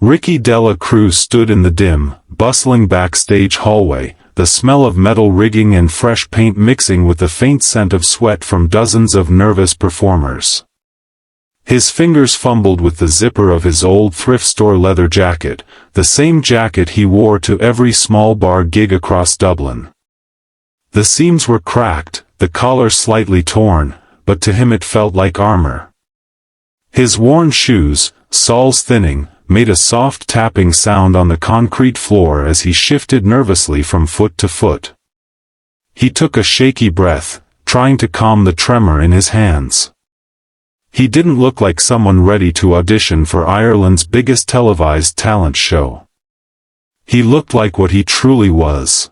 Ricky Dela Cruz stood in the dim, bustling backstage hallway, the smell of metal rigging and fresh paint mixing with the faint scent of sweat from dozens of nervous performers. His fingers fumbled with the zipper of his old thrift store leather jacket, the same jacket he wore to every small bar gig across Dublin. The seams were cracked, the collar slightly torn, but to him it felt like armor. His worn shoes, soles thinning, made a soft tapping sound on the concrete floor as he shifted nervously from foot to foot. He took a shaky breath, trying to calm the tremor in his hands. He didn't look like someone ready to audition for Ireland's biggest televised talent show. He looked like what he truly was.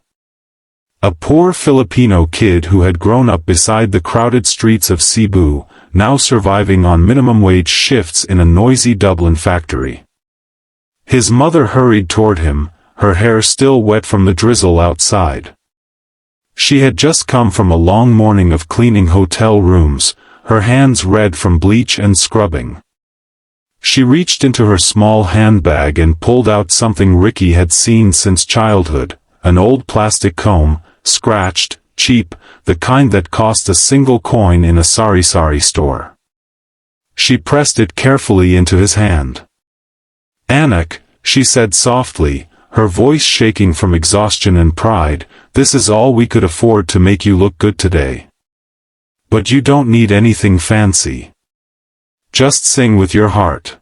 A poor Filipino kid who had grown up beside the crowded streets of Cebu, now surviving on minimum wage shifts in a noisy Dublin factory. His mother hurried toward him, her hair still wet from the drizzle outside. She had just come from a long morning of cleaning hotel rooms, her hands red from bleach and scrubbing. She reached into her small handbag and pulled out something Ricky had seen since childhood, an old plastic comb, scratched, cheap, the kind that cost a single coin in a sari-sari store. She pressed it carefully into his hand. "Anak," she said softly, her voice shaking from exhaustion and pride, "this is all we could afford to make you look good today. But you don't need anything fancy. Just sing with your heart."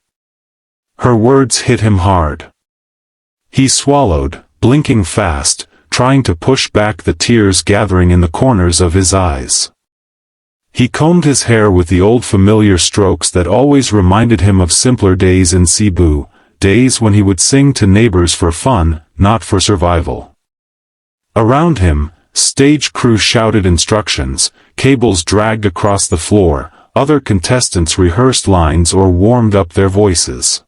Her words hit him hard. He swallowed, blinking fast, trying to push back the tears gathering in the corners of his eyes. He combed his hair with the old familiar strokes that always reminded him of simpler days in Cebu, days when he would sing to neighbors for fun, not for survival. Around him, stage crew shouted instructions, cables dragged across the floor, other contestants rehearsed lines or warmed up their voices.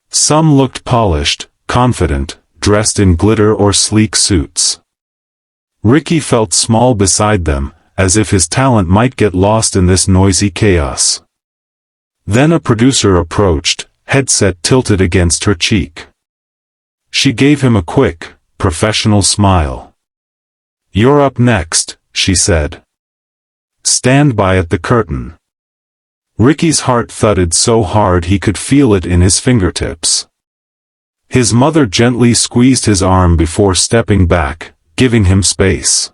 Some looked polished, confident, dressed in glitter or sleek suits. Ricky felt small beside them, as if his talent might get lost in this noisy chaos. Then a producer approached, headset tilted against her cheek. She gave him a quick, professional smile. "You're up next," she said. "Stand by at the curtain." Ricky's heart thudded so hard he could feel it in his fingertips. His mother gently squeezed his arm before stepping back, giving him space.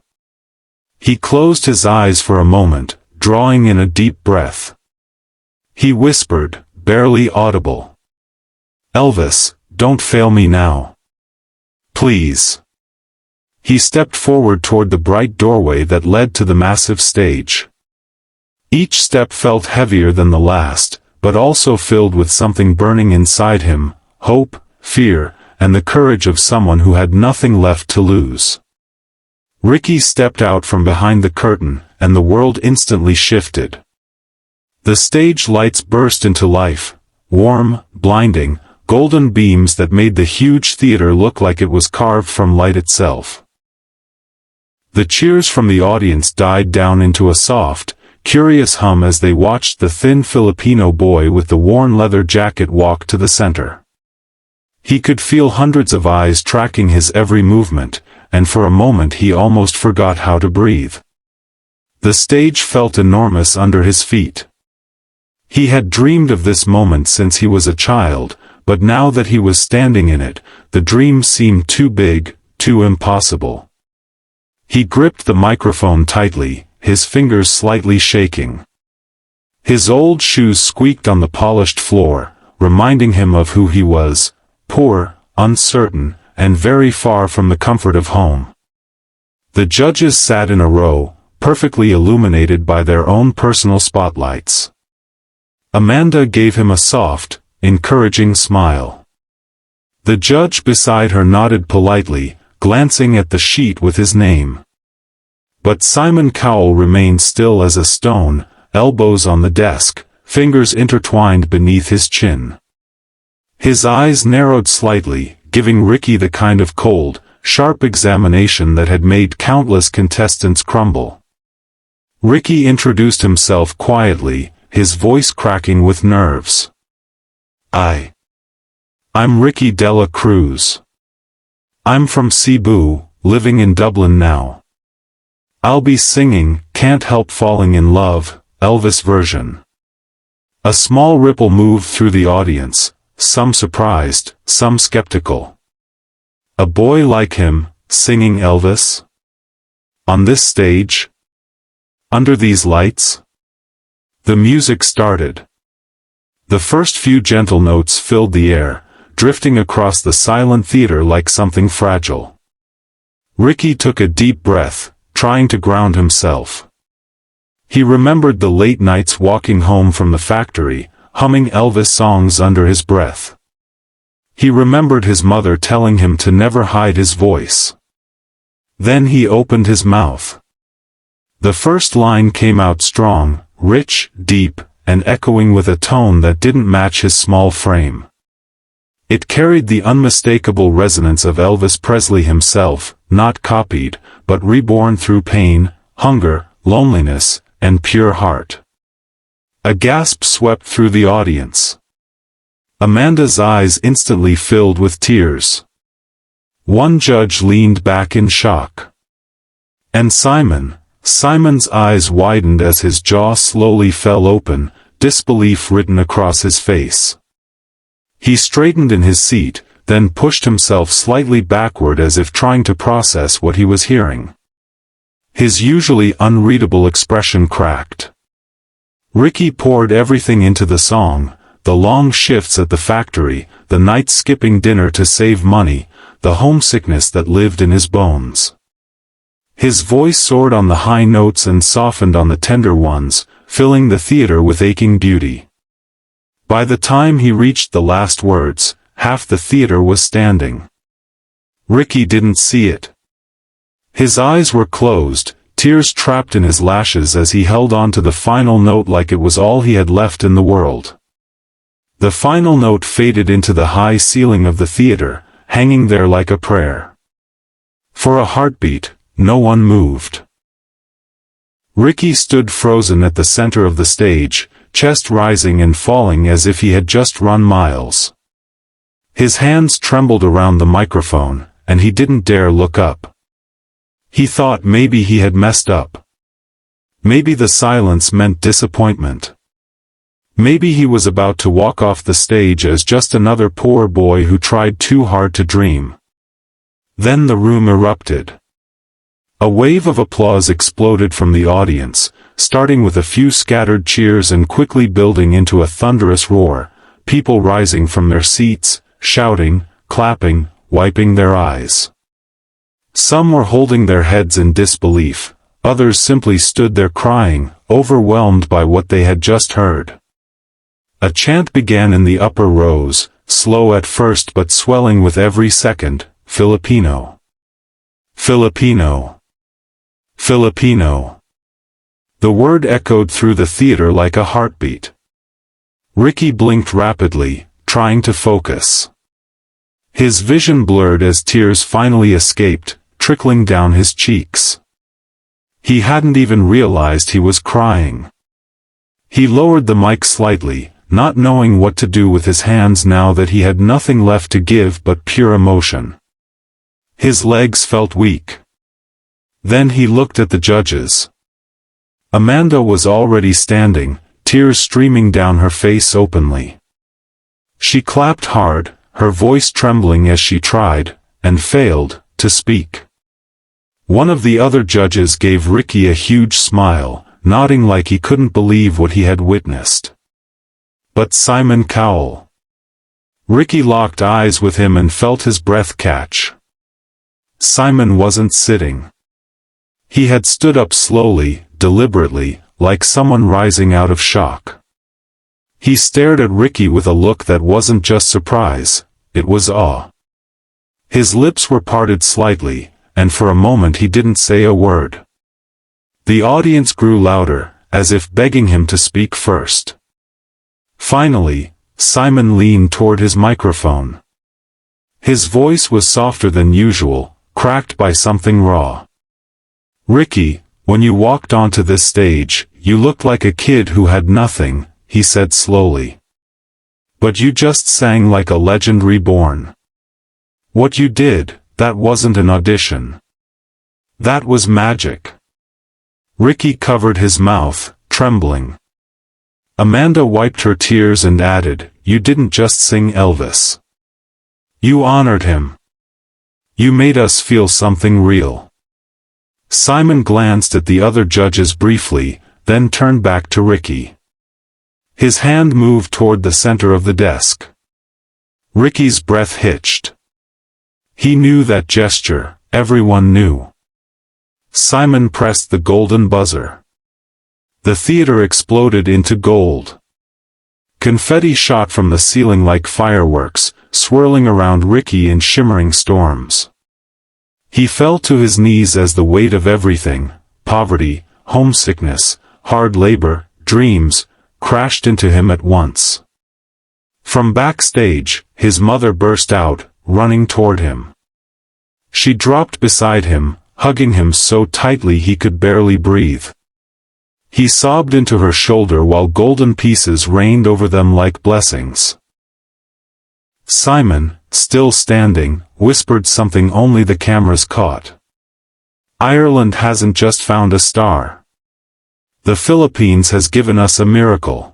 He closed his eyes for a moment, drawing in a deep breath. He whispered, barely audible, "Elvis, don't fail me now. Please." He stepped forward toward the bright doorway that led to the massive stage. Each step felt heavier than the last, but also filled with something burning inside him, hope, fear, and the courage of someone who had nothing left to lose. Ricky stepped out from behind the curtain, and the world instantly shifted. The stage lights burst into life, warm, blinding, golden beams that made the huge theater look like it was carved from light itself. The cheers from the audience died down into a soft, curious hum as they watched the thin Filipino boy with the worn leather jacket walk to the center. He could feel hundreds of eyes tracking his every movement, and for a moment he almost forgot how to breathe. The stage felt enormous under his feet. He had dreamed of this moment since he was a child, but now that he was standing in it, the dream seemed too big, too impossible. He gripped the microphone tightly, his fingers slightly shaking. His old shoes squeaked on the polished floor, reminding him of who he was, poor, uncertain, and very far from the comfort of home. The judges sat in a row, perfectly illuminated by their own personal spotlights. Amanda gave him a soft, encouraging smile. The judge beside her nodded politely, glancing at the sheet with his name. But Simon Cowell remained still as a stone, elbows on the desk, fingers intertwined beneath his chin. His eyes narrowed slightly, giving Ricky the kind of cold, sharp examination that had made countless contestants crumble. Ricky introduced himself quietly, his voice cracking with nerves. I'm Ricky Dela Cruz. I'm from Cebu, living in Dublin now. I'll be singing Can't Help Falling in Love, Elvis version. A small ripple moved through the audience, some surprised, some skeptical. A boy like him, singing Elvis? On this stage? Under these lights? The music started. The first few gentle notes filled the air, drifting across the silent theater like something fragile. Ricky took a deep breath, trying to ground himself. He remembered the late nights walking home from the factory, humming Elvis songs under his breath. He remembered his mother telling him to never hide his voice. Then he opened his mouth. The first line came out strong, rich, deep, and echoing with a tone that didn't match his small frame. It carried the unmistakable resonance of Elvis Presley himself, not copied, but reborn through pain, hunger, loneliness, and pure heart. A gasp swept through the audience. Amanda's eyes instantly filled with tears. One judge leaned back in shock. And Simon's eyes widened as his jaw slowly fell open, disbelief written across his face. He straightened in his seat, then pushed himself slightly backward as if trying to process what he was hearing. His usually unreadable expression cracked. Ricky poured everything into the song, the long shifts at the factory, the night skipping dinner to save money, the homesickness that lived in his bones. His voice soared on the high notes and softened on the tender ones, filling the theater with aching beauty. By the time he reached the last words, half the theater was standing. Ricky didn't see it. His eyes were closed, tears trapped in his lashes as he held on to the final note like it was all he had left in the world. The final note faded into the high ceiling of the theater, hanging there like a prayer. For a heartbeat, no one moved. Ricky stood frozen at the center of the stage, chest rising and falling as if he had just run miles. His hands trembled around the microphone, and he didn't dare look up. He thought maybe he had messed up. Maybe the silence meant disappointment. Maybe he was about to walk off the stage as just another poor boy who tried too hard to dream. Then the room erupted. A wave of applause exploded from the audience, starting with a few scattered cheers and quickly building into a thunderous roar, people rising from their seats, shouting, clapping, wiping their eyes. Some were holding their heads in disbelief, others simply stood there crying, overwhelmed by what they had just heard. A chant began in the upper rows, slow at first but swelling with every second, Filipino. Filipino. Filipino. The word echoed through the theater like a heartbeat. Ricky blinked rapidly, trying to focus. His vision blurred as tears finally escaped, trickling down his cheeks. He hadn't even realized he was crying. He lowered the mic slightly, not knowing what to do with his hands now that he had nothing left to give but pure emotion. His legs felt weak. Then he looked at the judges. Amanda was already standing, tears streaming down her face openly. She clapped hard, her voice trembling as she tried, and failed, to speak. One of the other judges gave Ricky a huge smile, nodding like he couldn't believe what he had witnessed. But Simon Cowell. Ricky locked eyes with him and felt his breath catch. Simon wasn't sitting. He had stood up slowly, deliberately, like someone rising out of shock. He stared at Ricky with a look that wasn't just surprise, it was awe. His lips were parted slightly, and for a moment he didn't say a word. The audience grew louder, as if begging him to speak first. Finally, Simon leaned toward his microphone. His voice was softer than usual, cracked by something raw. "Ricky, when you walked onto this stage, you looked like a kid who had nothing," he said slowly. But you just sang like a legend reborn. What you did, that wasn't an audition. That was magic. Ricky covered his mouth, trembling. Amanda wiped her tears and added, "You didn't just sing Elvis. You honored him. You made us feel something real." Simon glanced at the other judges briefly, then turned back to Ricky. His hand moved toward the center of the desk. Ricky's breath hitched. He knew that gesture, everyone knew. Simon pressed the golden buzzer. The theater exploded into gold. Confetti shot from the ceiling like fireworks, swirling around Ricky in shimmering storms. He fell to his knees as the weight of everything, poverty, homesickness, hard labor, dreams, crashed into him at once. From backstage, his mother burst out, running toward him. She dropped beside him, hugging him so tightly he could barely breathe. He sobbed into her shoulder while golden pieces rained over them like blessings. Simon, still standing, whispered something only the cameras caught. "Ireland hasn't just found a star. The Philippines has given us a miracle."